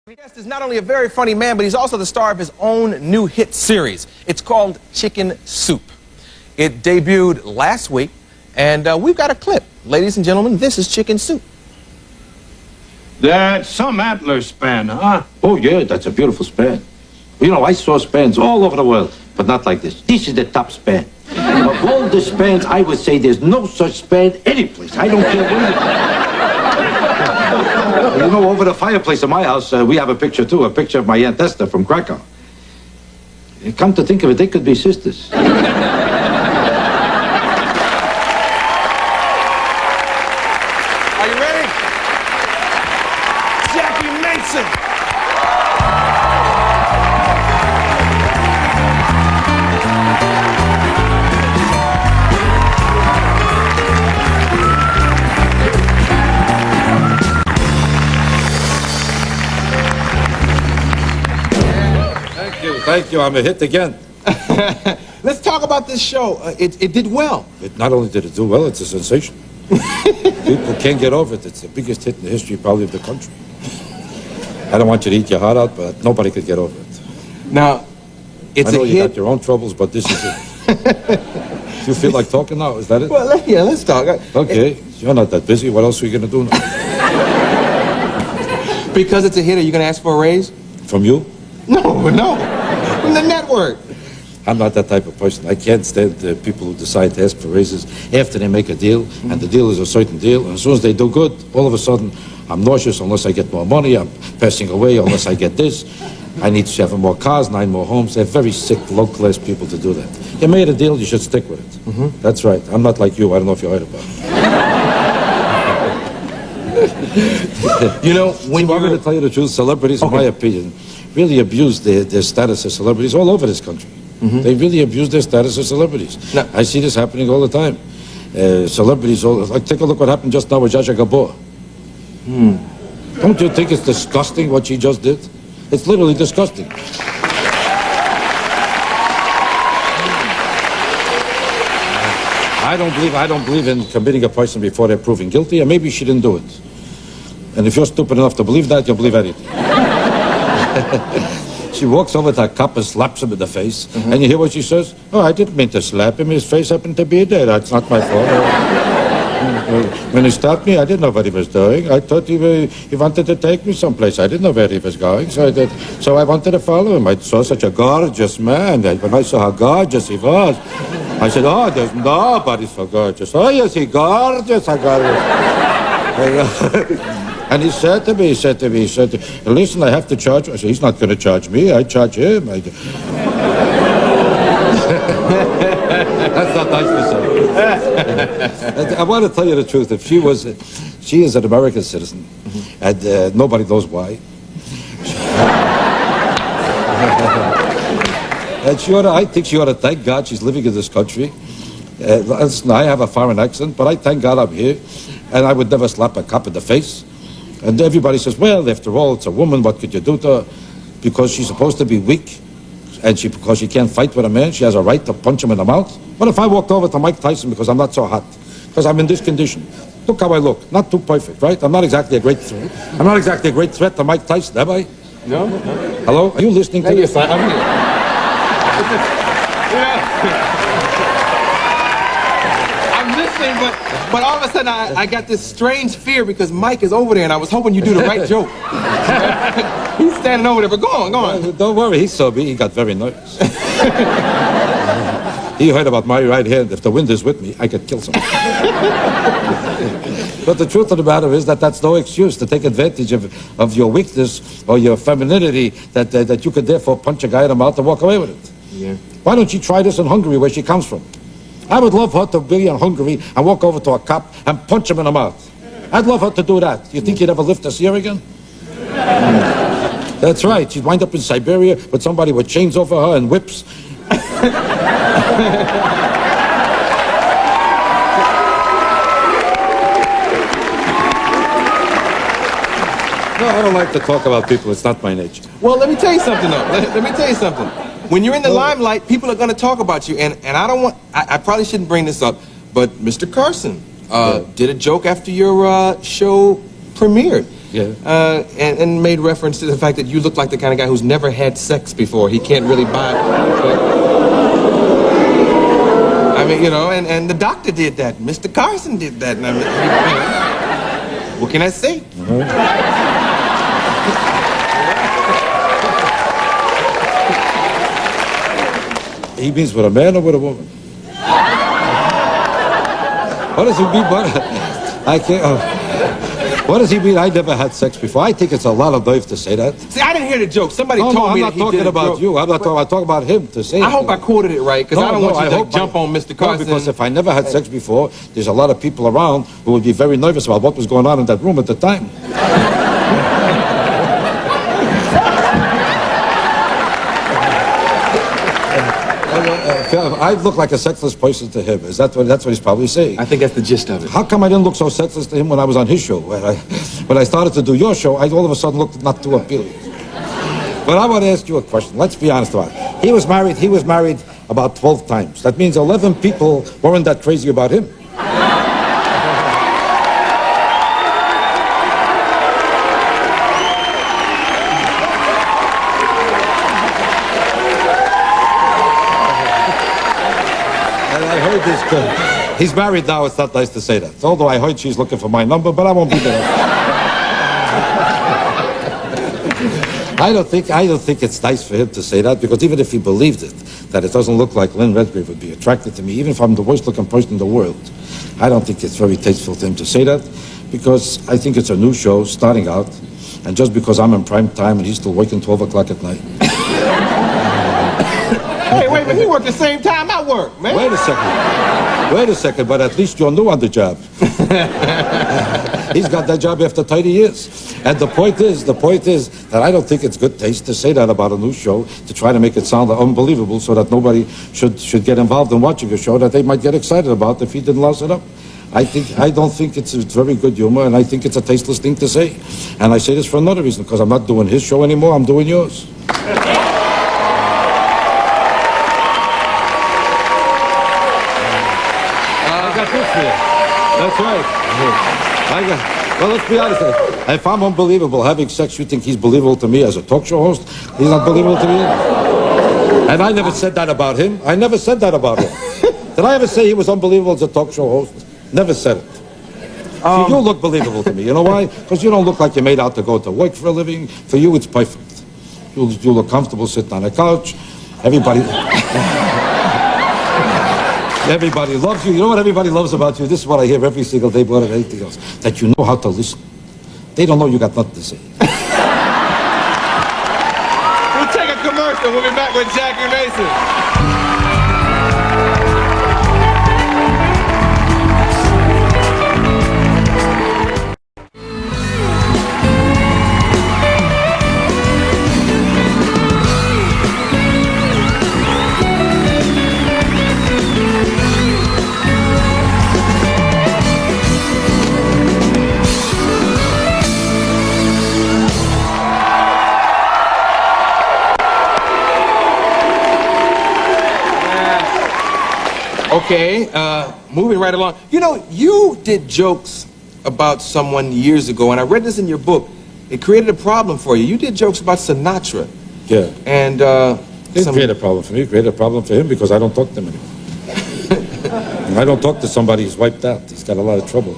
Our guest is not only a very funny man, but he's also the star of his own new hit series. It's called Chicken Soup. It debuted last week, and we've got a clip. Ladies and gentlemen, this is Chicken Soup. That's some antler span, huh? Oh, yeah, that's a beautiful span. You know, I saw spans all over the world, but not like this. This is the top span. Of all the spans, I would say there's no such span anyplace. I don't care where you know, over the fireplace in my house, we have a picture, too, a picture of my Aunt Esther from Krakow. Come to think of it, they could be sisters. Are you ready? Jackie Mason! Thank you, I'm a hit again. Let's talk about this show. It did well. Not only did it do well, it's a sensation. People can't get over it. It's the biggest hit in the history, probably, of the country. I don't want you to eat your heart out, but nobody could get over it. Now, it's I know a you hit. got your own troubles, but this is it. Do you feel like talking now? Is that it? Well, yeah, let's talk. Okay, you're not that busy. What else are you going to do now? Because it's a hit, are you going to ask for a raise? From you? No. From the network. I'm not that type of person. I can't stand people who decide to ask for raises after they make a deal, and the deal is a certain deal, and as soon as they do good, all of a sudden, I'm nauseous unless I get more money, I'm passing away unless I get this. I need 7 more cars, 9 more homes. They're very sick, low-class people to do that. You made a deal, you should stick with it. That's right. I'm not like you. I don't know if you heard about it. You know, when I'm going to tell you the truth, celebrities, in my opinion, really abuse their status as celebrities all over this country. They really abuse their status as celebrities. No. I see this happening all the time. Celebrities, like, take a look what happened just now with Zsa Zsa Gabor. Don't you think it's disgusting what she just did? It's literally disgusting. I don't believe in committing a person before they're proven guilty, and maybe she didn't do it. And if you're stupid enough to believe that, you'll believe anything. She walks over to a cop and slaps him in the face, and you hear what she says? Oh, I didn't mean to slap him. His face happened to be there. That's not my fault. When he stopped me, I didn't know what he was doing. I thought he wanted to take me someplace. I didn't know where he was going, so I wanted to follow him. I saw such a gorgeous man. When I saw how gorgeous he was, I said, oh, there's nobody so gorgeous. Oh, yes, he's gorgeous, And he said to me, listen, I have to charge you. I said, he's not going to charge me. I charge him. That's not nice to say. I want to tell you the truth. If she is an American citizen, and nobody knows why. And I think she ought to thank God she's living in this country. Listen, I have a foreign accent, but I thank God I'm here. And I would never slap a cop in the face. And everybody says, well, after all, it's a woman, what could you do to her? Because she's supposed to be weak, and because she can't fight with a man, she has a right to punch him in the mouth? What if I walked over to Mike Tyson because I'm not so hot? Because I'm in this condition. Look how I look. Not too perfect, right? I'm not exactly a great threat. I'm not exactly a great threat to Mike Tyson, am I? No. Hello? Are you listening to this? Yes, I'm here. But all of a sudden, I got this strange fear because Mike is over there, and I was hoping you'd do the right joke. He's standing over there, but go on. Don't worry, he saw me. He got very nervous. He heard about my right hand. If the wind is with me, I could kill someone. But the truth of the matter is that's no excuse to take advantage of your weakness or your femininity that you could therefore punch a guy in the mouth and walk away with it. Yeah. Why don't you try this in Hungary, where she comes from? I would love her to be in Hungary and walk over to a cop and punch him in the mouth. I'd love her to do that. You think you'd ever lift us here again? That's right. She'd wind up in Siberia with somebody with chains over her and whips. No, I don't like to talk about people. It's not my nature. Well, let me tell you something, though. Let me tell you something. When you're in the limelight, people are going to talk about you, and I don't want... I probably shouldn't bring this up, but Mr. Carson did a joke after your show premiered. Yeah. And made reference to the fact that you look like the kind of guy who's never had sex before. He can't really buy it. I mean, you know, and the doctor did that. Mr. Carson did that. And I mean, what can I say? He means with a man or with a woman? What does he mean by I can't... what does he mean I never had sex before? I think it's a lot of nerve to say that. See, I didn't hear the joke. Somebody No, told I'm me not that he did talking a about joke. you. I'm talking about him to say I hope I quoted it right, because I don't want you to jump on Mr. Carson. No, because if I never had sex before, there's a lot of people around who would be very nervous about what was going on in that room at the time. I look like a sexless person to him. That's what he's probably saying. I think that's the gist of it. How come I didn't look so sexless to him when I was on his show? When I started to do your show, I all of a sudden looked not too appealing. But I want to ask you a question. Let's be honest about it. He was married about 12 times. That means 11 people weren't that crazy about him. He's married now. It's not nice to say that. Although I heard she's looking for my number, but I won't be there. I don't think it's nice for him to say that, because even if he believed it, that it doesn't look like Lynn Redgrave would be attracted to me, even if I'm the worst looking person in the world, I don't think it's very tasteful to him to say that, because I think it's a new show starting out, and just because I'm in prime time and he's still working 12 o'clock at night. Hey, wait a minute, he worked the same time I work, man. Wait a second, but at least you're new on the job. He's got that job after 30 years. And the point is that I don't think it's good taste to say that about a new show, to try to make it sound unbelievable so that nobody should get involved in watching a show that they might get excited about if he didn't louse it up. I don't think it's very good humor, and I think it's a tasteless thing to say. And I say this for another reason, because I'm not doing his show anymore, I'm doing yours. That's right. Well, let's be honest. If I'm unbelievable having sex, you think he's believable to me as a talk show host? He's not believable to me? And I never said that about him. I never said that about him. Did I ever say he was unbelievable as a talk show host? Never said it. See, you look believable to me. You know why? Because you don't look like you're made out to go to work for a living. For you, it's perfect. You look comfortable sitting on a couch. Everybody loves you. You know what everybody loves about you? This is what I hear every single day more than anything else. That you know how to listen. They don't know you got nothing to say. We'll take a commercial. We'll be back with Jackie Mason. Okay, moving right along. You know, you did jokes about someone years ago, and I read this in your book. It created a problem for you. You did jokes about Sinatra. Yeah. And, it didn't create a problem for me. It created a problem for him because I don't talk to him anymore. When I don't talk to somebody, he's wiped out. He's got a lot of trouble.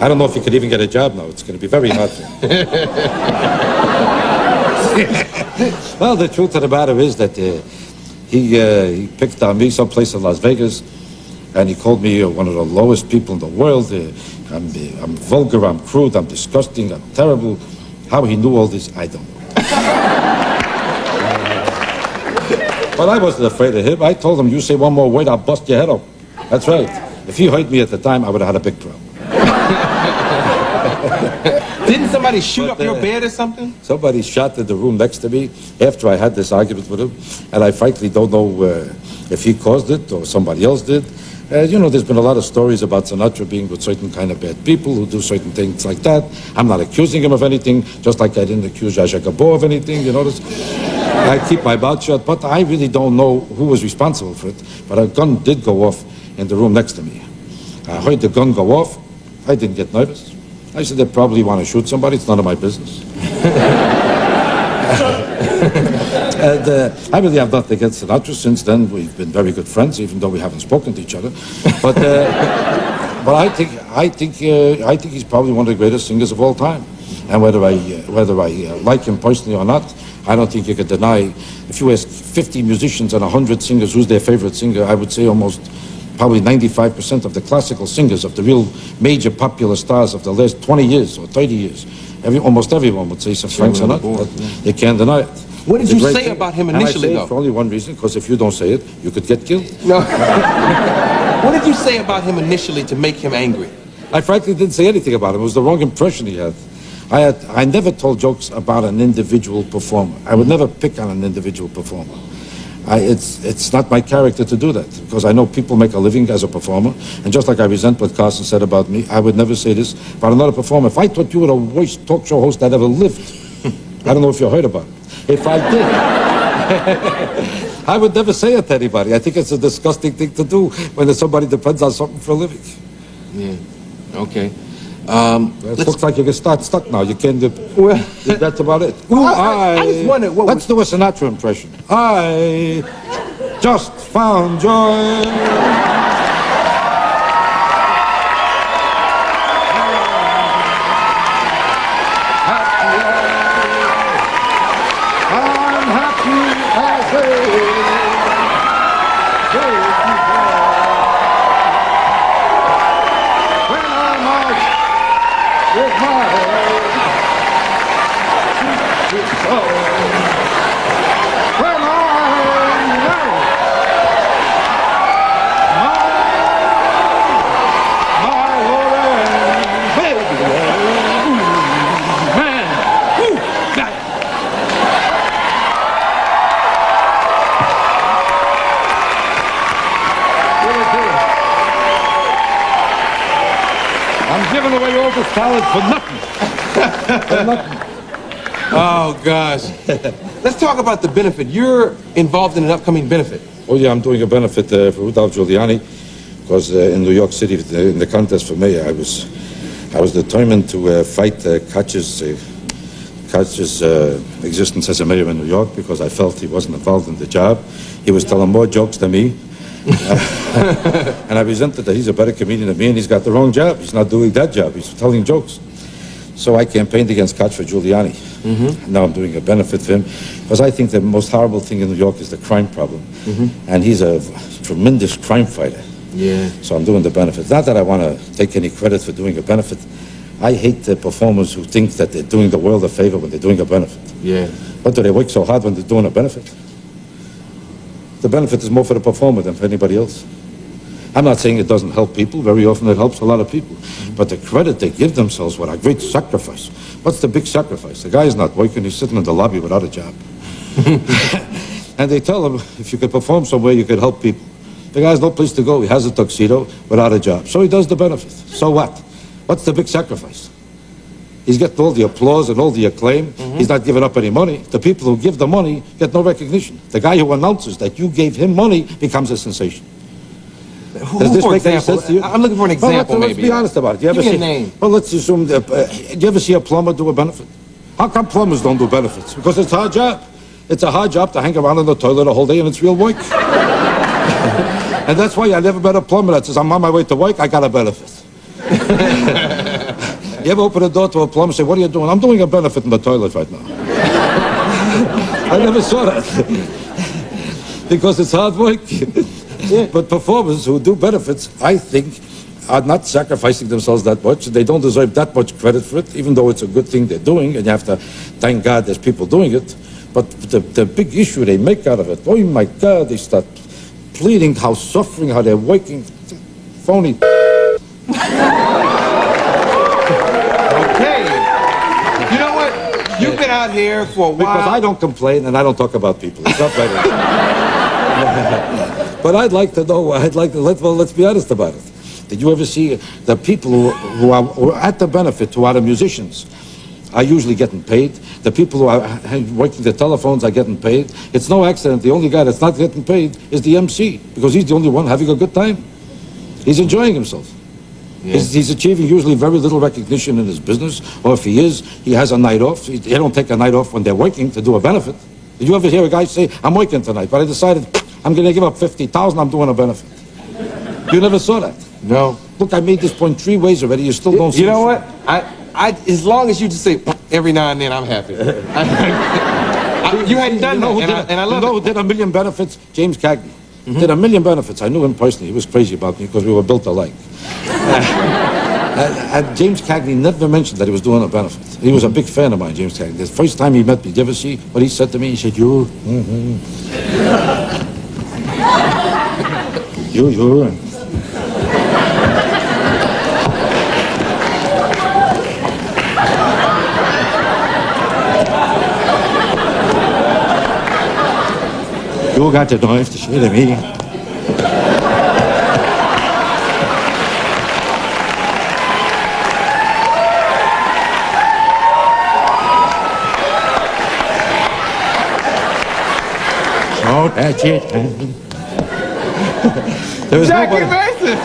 I don't know if he could even get a job now. It's going to be very hard for him. Well, the truth of the matter is that he picked on me someplace in Las Vegas, and he called me one of the lowest people in the world. I'm vulgar, I'm crude, I'm disgusting, I'm terrible. How he knew all this, I don't know. But I wasn't afraid of him. I told him, you say one more word, I'll bust your head off. That's right. If he heard me at the time, I would have had a big problem. Didn't somebody shoot up your bed or something? Somebody shot in the room next to me after I had this argument with him, and I frankly don't know if he caused it or somebody else did. You know, there's been a lot of stories about Sinatra being with certain kind of bad people who do certain things like that. I'm not accusing him of anything, just like I didn't accuse Zsa Zsa Gabor of anything, you notice? I keep my mouth shut, but I really don't know who was responsible for it. But a gun did go off in the room next to me. I heard the gun go off. I didn't get nervous. I said, they probably want to shoot somebody. It's none of my business. And I really have nothing against Sinatra. Since then, we've been very good friends, even though we haven't spoken to each other. But I think he's probably one of the greatest singers of all time. And whether I like him personally or not, I don't think you could deny. If you ask 50 musicians and 100 singers who's their favorite singer, I would say probably 95% of the classical singers, of the real major popular stars of the last 20 years or 30 years, almost everyone would say Sir Frank Sinatra. They can't deny it. What did you say about him initially, and I say it for only one reason, because if you don't say it, you could get killed. No. What did you say about him initially to make him angry? I frankly didn't say anything about him. It was the wrong impression he had. I never told jokes about an individual performer. I would never pick on an individual performer. It's not my character to do that, because I know people make a living as a performer, and just like I resent what Carson said about me, I would never say this about another performer. If I thought you were the worst talk show host that ever lived, I don't know if you heard about it. If I did, I would never say it to anybody. I think it's a disgusting thing to do when somebody depends on something for a living. Yeah, okay. It looks like you get stuck now. You can't do... Well, that's about it. I just wondered what Let's do a Sinatra impression. I just found joy. I'm happy as a when I march with my head to soul. When I know my Lorraine, baby, man, got it. I'm giving away all this talent for nothing. For nothing. Oh, gosh. Let's talk about the benefit. You're involved in an upcoming benefit. Oh, yeah, I'm doing a benefit for Rudolph Giuliani, because in New York City, in the contest for mayor, I was determined to fight Koch's existence as a mayor in New York, because I felt he wasn't involved in the job. He was telling more jokes than me. And I resented that he's a better comedian than me, and he's got the wrong job. He's not doing that job. He's telling jokes. So I campaigned against Koch for Giuliani. Now I'm doing a benefit for him, because I think the most horrible thing in New York is the crime problem. And he's a tremendous crime fighter. Yeah. So I'm doing the benefit. Not that I want to take any credit for doing a benefit. I hate the performers who think that they're doing the world a favor when they're doing a benefit. Yeah. What do they work so hard when they're doing a benefit? The benefit is more for the performer than for anybody else. I'm not saying it doesn't help people. Very often it helps a lot of people. But the credit they give themselves, what a great sacrifice. What's the big sacrifice? The guy's not working. He's sitting in the lobby without a job. And they tell him, if you could perform somewhere, you could help people. The guy's no place to go. He has a tuxedo without a job. So he does the benefit. So what? What's the big sacrifice? He's getting all the applause and all the acclaim. He's not giving up any money. The people who give the money get no recognition. The guy who announces that you gave him money becomes a sensation. Does this make any sense to you? I'm looking for an example, let's be honest about it. You ever Give me a see, name. Well, let's assume that, do you ever see a plumber do a benefit? How come plumbers don't do benefits? Because it's a hard job. It's a hard job to hang around in the toilet a whole day, and it's real work. And that's why I never met a plumber that says, I'm on my way to work, I got a benefit. You ever open the door to a plumber and say, what are you doing? I'm doing a benefit in the toilet right now. I never saw that. Because it's hard work. But performers who do benefits, I think, are not sacrificing themselves that much. They don't deserve that much credit for it, even though it's a good thing they're doing, and you have to thank God there's people doing it. But the big issue they make out of it, oh my God, they start pleading how suffering, how they're working. Phony. Okay. You know what? You've been out here for a while. Because I don't complain and I don't talk about people. It's not right. But I'd like to know, let's be honest about it. Did you ever see the people who are at the benefit, who are the musicians, are usually getting paid? The people who are working the telephones are getting paid. It's no accident. The only guy that's not getting paid is the MC, because he's the only one having a good time. He's enjoying himself. Yeah. He's achieving usually very little recognition in his business, or if he is, he has a night off. They don't take a night off when they're working to do a benefit. Did you ever hear a guy say, I'm working tonight, but I decided I'm going to give up 50,000, I'm doing a benefit? You never saw that? No. Look, I made this point 3 ways already, you still don't see You know it. what? As long as you just say every now and then, I'm happy. You hadn't done that, and I love it. You know who did 1 million benefits? James Cagney. Did 1 million benefits. I knew him personally. He was crazy about me because we were built alike. And James Cagney never mentioned that he was doing a benefit. He was a big fan of mine, James Cagney. The first time he met me, did you ever see what he said to me? He said, you. You got the knife to say to me. So that's it. There was Jackie nobody. Mason!